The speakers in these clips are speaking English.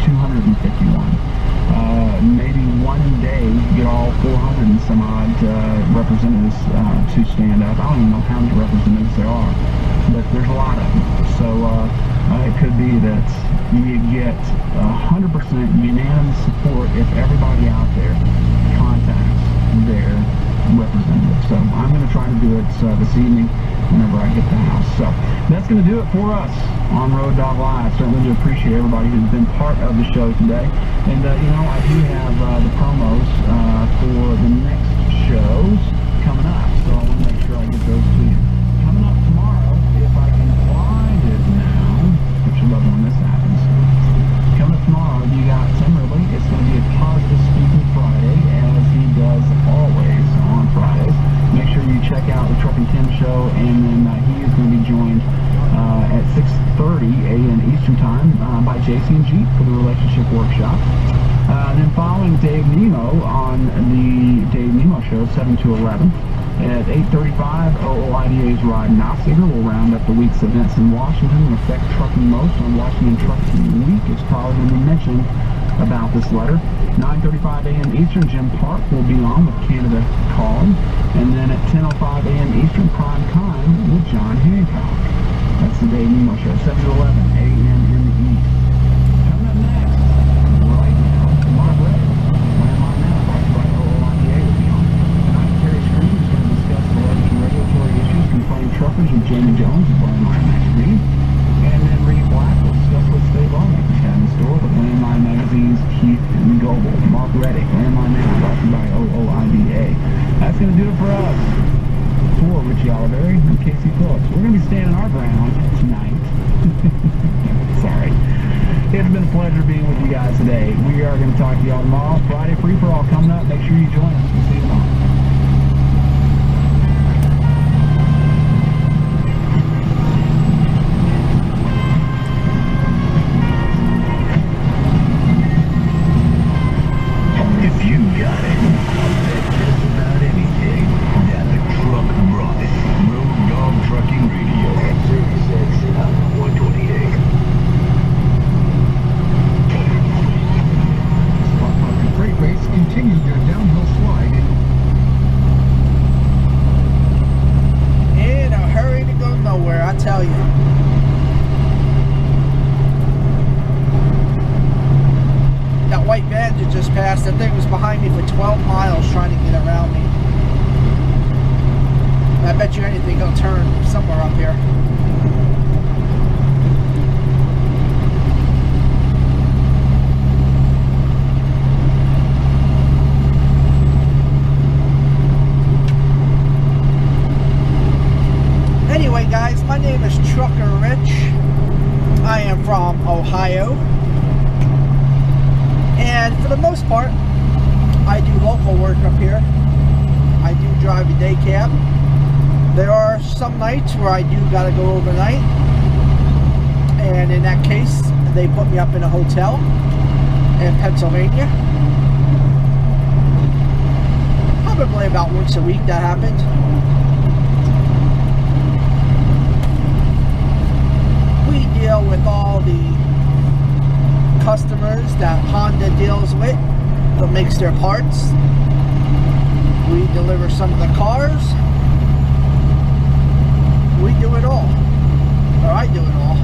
251. Maybe one day get all 400 and some odd representatives to stand up. I don't even know how many representatives there are, but there's a lot of them. So it could be that you get 100% unanimous support if everybody out there contacts their representative. So I'm going to try to do it this evening whenever I get to the house. So that's going to do it for us on Road Dog Live. Certainly do appreciate everybody who's been part of the show today. And you know, I do have the promos for the next shows coming up, so I want to make sure I get those to you. Coming up tomorrow, if I can find it now, which I love when this happens. Coming up tomorrow, you got Tim Ridley. It's going to be a positive speaking Friday, as he does always on Fridays. Make sure you check out the Trucking Tim show, and then he is going to be joined at 6:30 a.m. Eastern Time by Jason G for the Relationship Workshop. Then following Dave Nemo on the Dave Nemo show, 7 to 11. At 8:35, OOIDA's Rod Nossiger will round up the week's events in Washington and affect trucking most on Washington Trucking Week. It's probably going to be mentioned about this letter. 9:35 a.m. Eastern, Jim Park will be on with Canada Calling. And then at 10:05 a.m. Eastern, Prime Time with John Hancock. That's the Dave Nemo show, 7 to 11 a.m. in the East. Coming up next, right now, Mark Ray, Landline Now, brought to you by OOIDA, will be on. Tonight, Terry Scream is going to discuss the latest regulatory issues confronting truckers with Jamie Jones of Landline Magazine. And then Reed Black will discuss what state lawmakers have in store with Landline Magazine's Keith Goble. Mark Reddick, Landline Now, brought to you by OOIDA. That's going to do it for us. For Richie Oliveri and Casey Phillips. We're going to be standing our ground tonight. Sorry. It's been a pleasure being with you guys today. We are going to talk to y'all tomorrow. Friday Free For All coming up. Make sure you join us. We'll see you tomorrow. That thing was behind me for 12 miles trying to get around me. I bet you anything it'll turn somewhere up here. Anyway guys, my name is Trucker Rich. I am from Ohio. And for the most part, I do local work up here. I do drive a day cab. There are some nights where I do gotta go overnight. And in that case, they put me up in a hotel in Pennsylvania. Probably about once a week that happened. We deal with all the customers that Honda deals with that makes their parts. We deliver some of the cars. We do it all. Or I do it all.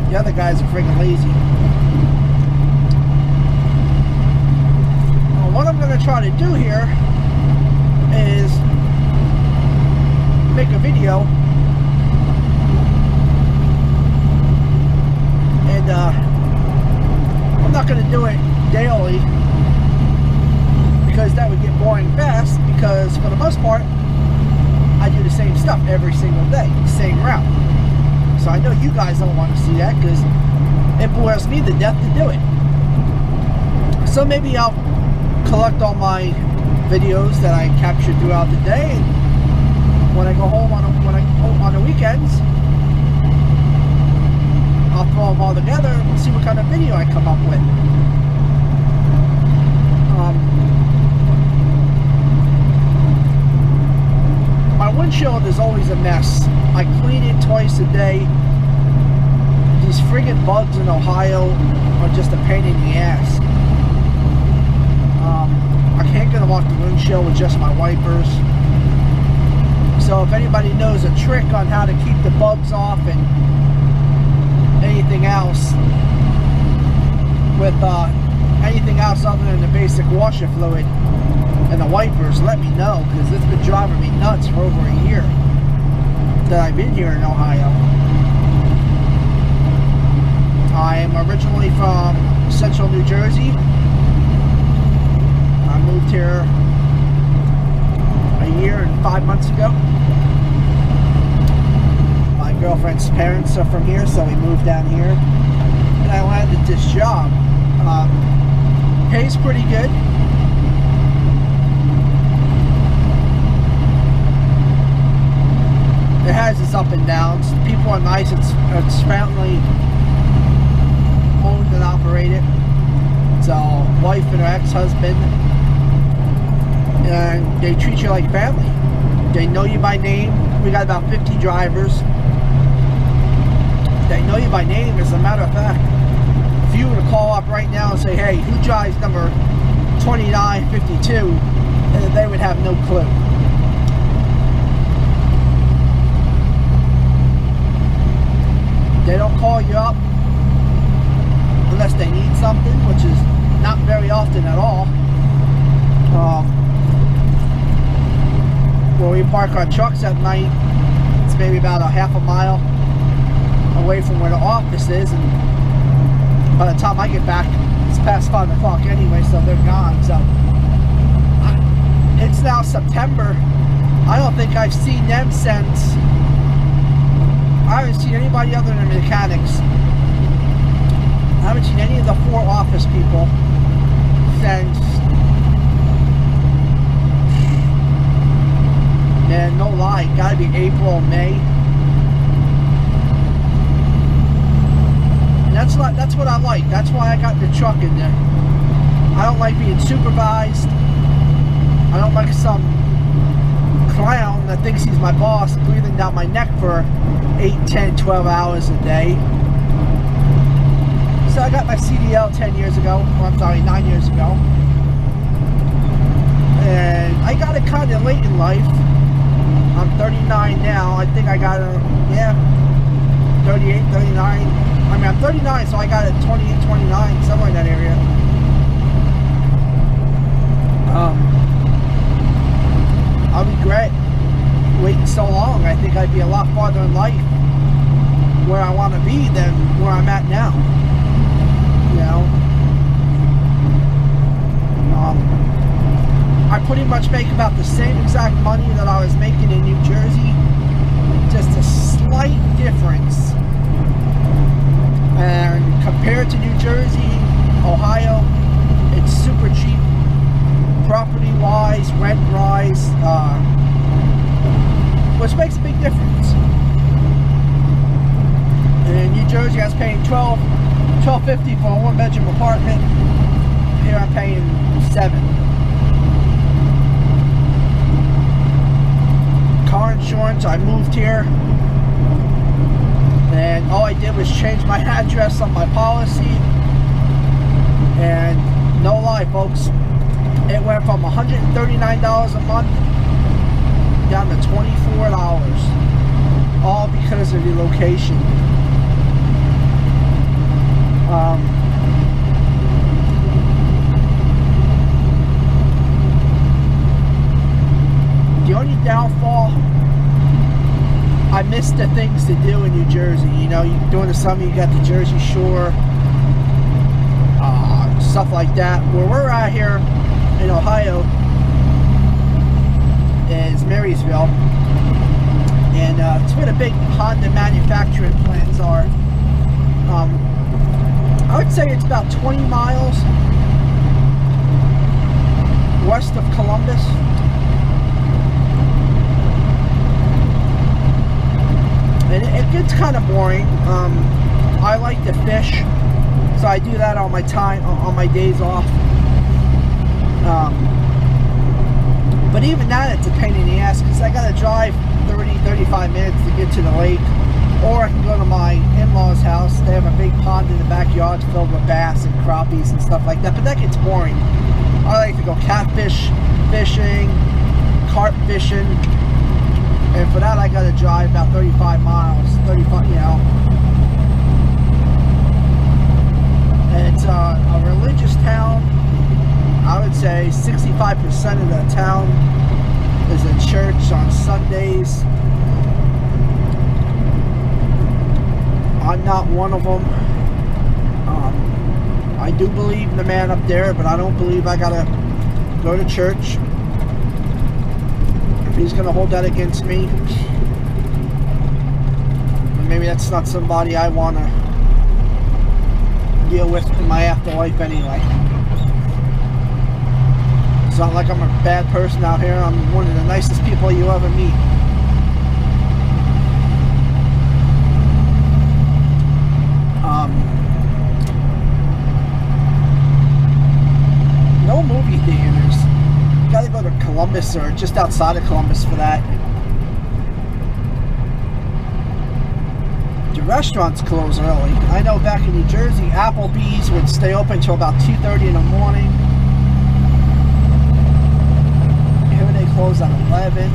The other guys are freaking lazy. Now, what I'm going to try to do here is make a video and I'm not going to do it daily because that would get boring fast, because for the most part I do the same stuff every single day, same route. So I know you guys don't want to see that because it bores me to death to do it. So maybe I'll collect all my videos that I captured throughout the day, and when I go home on the weekends, I'll throw them all together and see what kind of video I come up with. My windshield is always a mess. I clean it twice a day. These friggin' bugs in Ohio are just a pain in the ass. I can't get them off the windshield with just my wipers. So if anybody knows a trick on how to keep the bugs off and anything else with anything else other than the basic washer fluid and the wipers, let me know, because it's been driving me nuts for over a year that I've been here in Ohio. I am originally from central New Jersey. I moved here a year and 5 months ago. My girlfriend's parents are from here, so we moved down here. And I landed this job. Pays pretty good. It has its up and downs. People are nice. It's family owned and operated. It's a wife and her ex-husband, and they treat you like family. They know you by name. We got about 50 drivers. They know you by name. As a matter of fact, if you were to call up right now and say, hey, who drives number 2952, and they would have no clue. They don't call you up unless they need something, which is not very often at all. Where we park our trucks at night, it's maybe about a half a mile away from where the office is, and by the time I get back, it's past 5 o'clock anyway, so they're gone. So it's now September. I don't think I've seen them since. I haven't seen anybody other than mechanics. I haven't seen any of the 4 office people since, man, no lie, gotta be April, May. And that's what I like. That's why I got the truck in there. I don't like being supervised. I don't like some clown that thinks he's my boss breathing down my neck for 8, 10, 12 hours a day. So I got my CDL 10 years ago, or I'm sorry, 9 years ago. And I got it kind of late in life. I'm 39 now. I think I got it, yeah, 38, 39. I mean, I'm 39, so I got it 28, 29, somewhere in that area. I regret waiting so long. I think I'd be a lot farther in life where I want to be than where I'm at now. You know, I pretty much make about the same exact money that I was making in New Jersey, just a slight difference. And compared to New Jersey, Ohio, it's super cheap, property wise, rent wise, which makes a big difference. In New Jersey, I was paying $12.50 for a 1-bedroom apartment. Here I'm paying $7. Car insurance, I moved here, and all I did was change my address on my policy, and no lie, folks, it went from $139 a month down to $24, all because of the location. The only downfall, I miss the things to do in New Jersey. You know, during the summer you got the Jersey Shore, stuff like that. Where we're at here in Ohio is Marysville, and it's where the big Honda manufacturing plants are. I would say it's about 20 miles west of Columbus. And it gets kind of boring. I like to fish, so I do that on my time, on my days off. But even that, it's a pain in the ass, because I gotta drive 30-35 minutes to get to the lake. Or I can go to my in-laws' house. They have a big pond in the backyard filled with bass and crappies and stuff like that, but that gets boring. I like to go catfish fishing, carp fishing, and for that I gotta drive about 35 miles, 35, you know. And it's a religious town. I would say 65% of the town is in church on Sundays. I'm not one of them. I do believe in the man up there, but I don't believe I gotta go to church. If he's gonna hold that against me, maybe that's not somebody I wanna deal with in my afterlife anyway. It's not like I'm a bad person out here. I'm one of the nicest people you ever meet. No movie theaters. You gotta go to Columbus or just outside of Columbus for that. The restaurants close early. I know back in New Jersey, Applebee's would stay open until about 2:30 in the morning. Here they close at 11.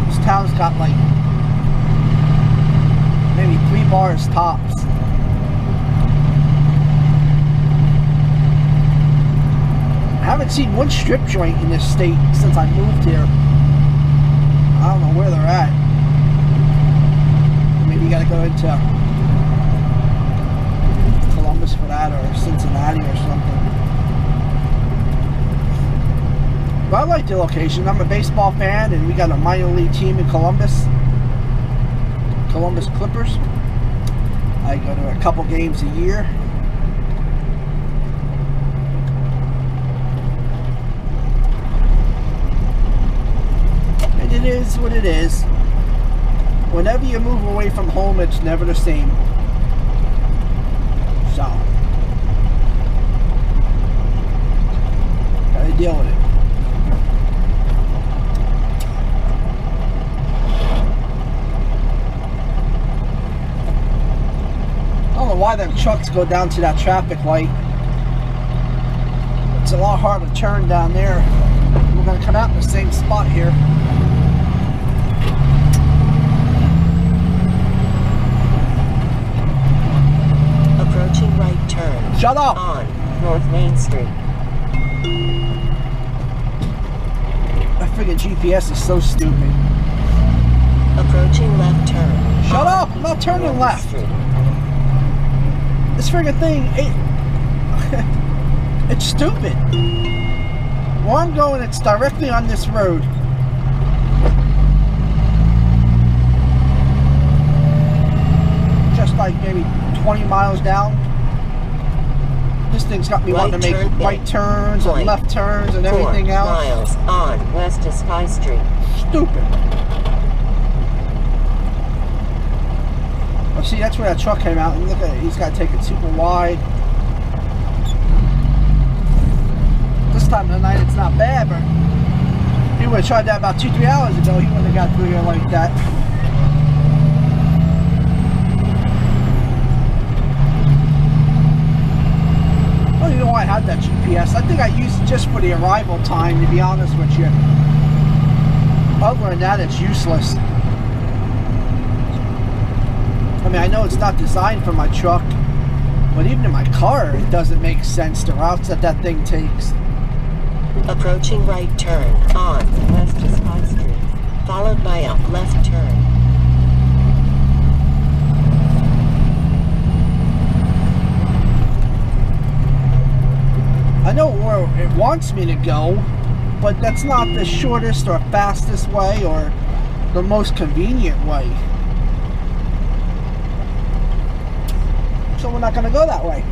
This town's got like maybe 3 bars tops. I haven't seen one strip joint in this state since I moved here. I don't know where they're at. Maybe you gotta go into Columbus for that, or Cincinnati or something. But I like the location. I'm a baseball fan, and we got a minor league team in Columbus. Columbus Clippers. I go to a couple games a year. It is what it is. Whenever you move away from home, it's never the same. So, gotta deal with it. I don't know why them trucks go down to that traffic light. It's a lot harder to turn down there. We're gonna come out in the same spot here. Approaching right turn. Shut up! On North Main Street. That friggin' GPS is so stupid. Approaching left turn. Shut up! I'm not turning North left. Street. This friggin' thing, it's stupid. Where I'm going, it's directly on this road. Just like maybe 20 miles down. This thing's got me wanting to make right turns and left turns and everything else. 4 miles on West of Sky Street. Stupid. Well, see, that's where that truck came out, and look at it. He's got to take it super wide. This time of the night, it's not bad, but if he would have tried that about 2-3 hours ago, he wouldn't have got through here like that. I don't even know why I had that GPS. I think I used it just for the arrival time, to be honest with you. Other than that, it's useless. I mean, I know it's not designed for my truck, but even in my car, it doesn't make sense, the routes that that thing takes. Approaching right turn on West of Sky Street, followed by a left turn. I know where it wants me to go, but that's not the shortest or fastest way or the most convenient way. So we're not going to go that way.